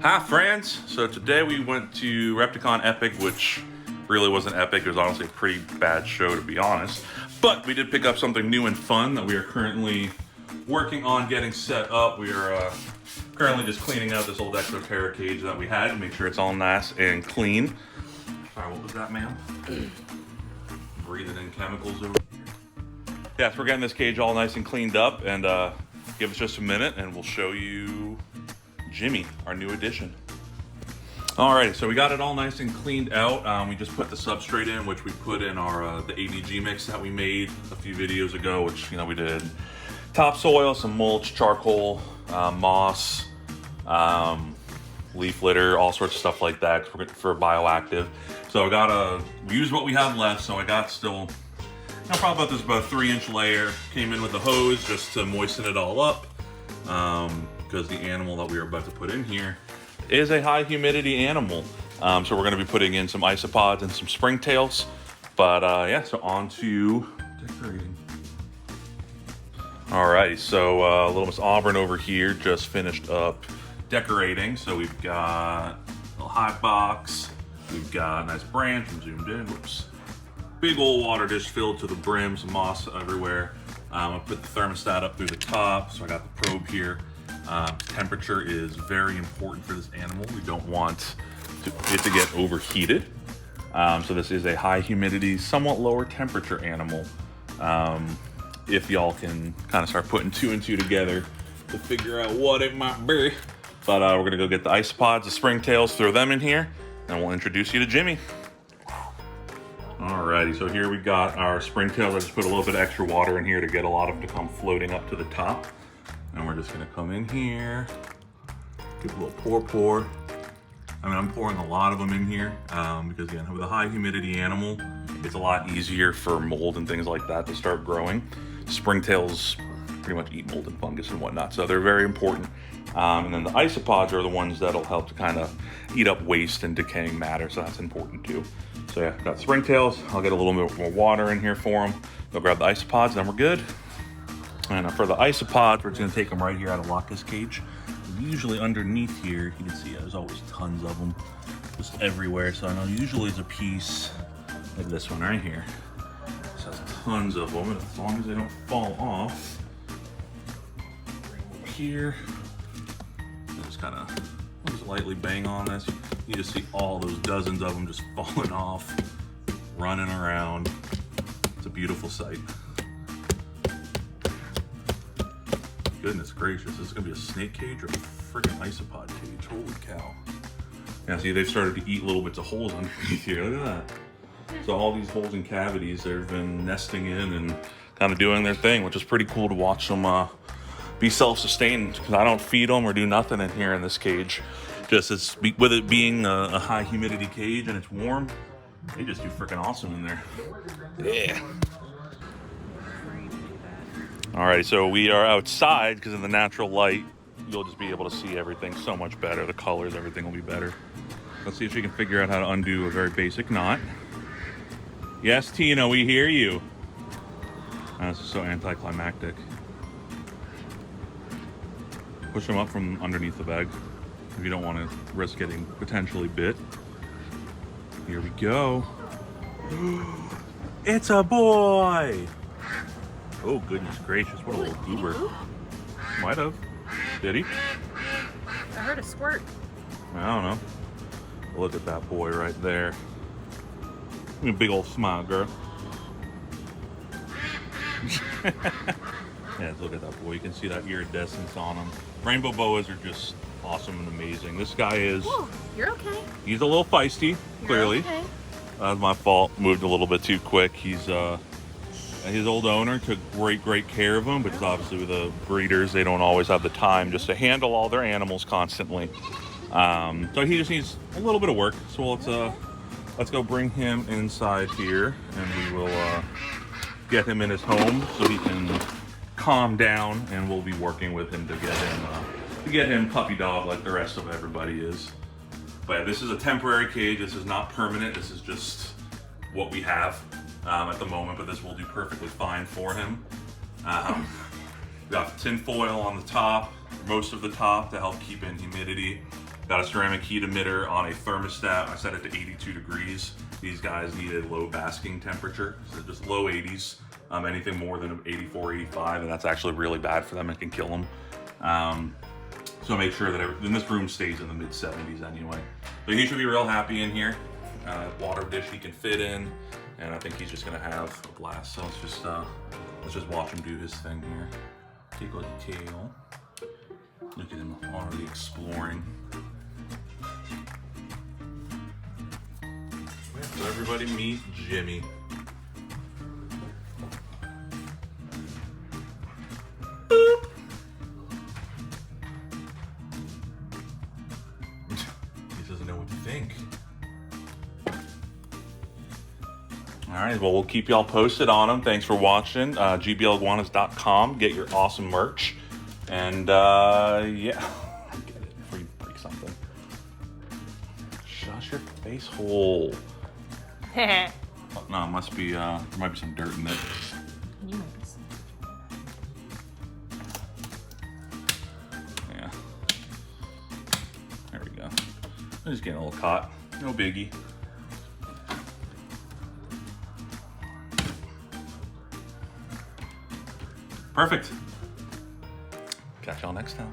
Hi friends, so today we went to Repticon Epic, which really wasn't epic. It was honestly a pretty bad show, to be honest. But we did pick up something new and fun that we are currently working on getting set up. We are currently just cleaning out this old Exoterra cage that we had to make sure it's all nice and clean. Sorry, what was that, ma'am? Breathing in chemicals over here. Yeah, so we're getting this cage all nice and cleaned up, and give us just a minute and we'll show you Jimmy, our new addition. Alrighty, so we got it all nice and cleaned out. We just put the substrate in, which we put in our the ADG mix that we made a few videos ago, which, you know, we did topsoil, some mulch, charcoal, moss, leaf litter, all sorts of stuff like that for bioactive. So we used what we have left, so I got still, probably about a 3-inch layer. Came in with the hose just to moisten it all up. Because the animal that we are about to put in here is a high humidity animal. So we're gonna be putting in some isopods and some springtails. But yeah, so on to decorating. Alrighty, so little Miss Auburn over here just finished up decorating. So we've got a little hot box, we've got a nice branch, I'm zoomed in, whoops. Big old water dish filled to the brim, some moss everywhere. I put the thermostat up through the top, so I got the probe here. Temperature is very important for this animal. We don't want it to get overheated. So this is a high humidity, somewhat lower temperature animal. If y'all can kind of start putting 2 and 2 together to figure out what it might be. But we're gonna go get the isopods, the springtails, throw them in here, and we'll introduce you to Jimmy. Alrighty, so here we got our springtails. I just put a little bit of extra water in here to get a lot of them to come floating up to the top. And we're just gonna come in here, give a little pour. I mean, I'm pouring a lot of them in here because, again, with a high humidity animal, it's a lot easier for mold and things like that to start growing. Springtails pretty much eat mold and fungus and whatnot, so they're very important. And then the isopods are the ones that'll help to kind of eat up waste and decaying matter, so that's important too. So yeah, got springtails. I'll get a little bit more water in here for them. They'll grab the isopods, and then we're good. And for the isopods, we're just gonna take them right here out of Locke's cage. Usually underneath here, you can see there's always tons of them, just everywhere. So I know usually it's a piece like this one right here. This has tons of them, and as long as they don't fall off, over here, just kind of just lightly bang on this. You just see all those dozens of them just falling off, running around. It's a beautiful sight. Goodness gracious, this is gonna be a snake cage or a freaking isopod cage. Holy cow. Yeah, see, they've started to eat little bits of holes underneath here. Look at that. So all these holes and cavities, they've been nesting in and kind of doing their thing, which is pretty cool to watch them be self-sustained, because I don't feed them or do nothing in here in this cage. Just with it being a high humidity cage and it's warm, they just do freaking awesome in there. Yeah. Alrighty, so we are outside because in the natural light, you'll just be able to see everything so much better. The colors, everything will be better. Let's see if she can figure out how to undo a very basic knot. Yes, Tina, we hear you. Oh, this is so anticlimactic. Push them up from underneath the bag if you don't want to risk getting potentially bit. Here we go. It's a boy! Oh, goodness gracious, what a little goober. Might have. Did he? I heard a squirt. I don't know. Look at that boy right there. Give me a big old smile, girl. Yeah, look at that boy. You can see that iridescence on him. Rainbow boas are just awesome and amazing. This guy is... Whoa, you're okay. He's a little feisty, clearly. You're okay. That was my fault. Moved a little bit too quick. His old owner took great care of him, because obviously the breeders, they don't always have the time just to handle all their animals constantly. So he just needs a little bit of work. So let's go bring him inside here, and we will get him in his home so he can calm down, and we'll be working with him to get him puppy dog like the rest of everybody is. But yeah, this is a temporary cage. This is not permanent. This is just what we have at the moment, but this will do perfectly fine for him. We got tin foil on the top, most of the top, to help keep in humidity. Got a ceramic heat emitter on a thermostat. I set it to 82 degrees. These guys need a low basking temperature, so just low 80s. Anything more than 84, 85, and that's actually really bad for them. It can kill them. So make sure that and this room stays in the mid 70s anyway. So he should be real happy in here. Water dish he can fit in, and I think he's just gonna have a blast. So let's just watch him do his thing here. Take a look at the tail. Look at him already exploring. So everybody meet Jimmy. Boop. He doesn't know what to think. All right, well, we'll keep y'all posted on them. Thanks for watching. GBLiguanas.com. Get your awesome merch. And yeah, get it before you break something. Shut your face hole. Oh, no, it must be, there might be some dirt in it. Yeah. There we go. I'm just getting a little caught. No biggie. Perfect. Catch y'all next time.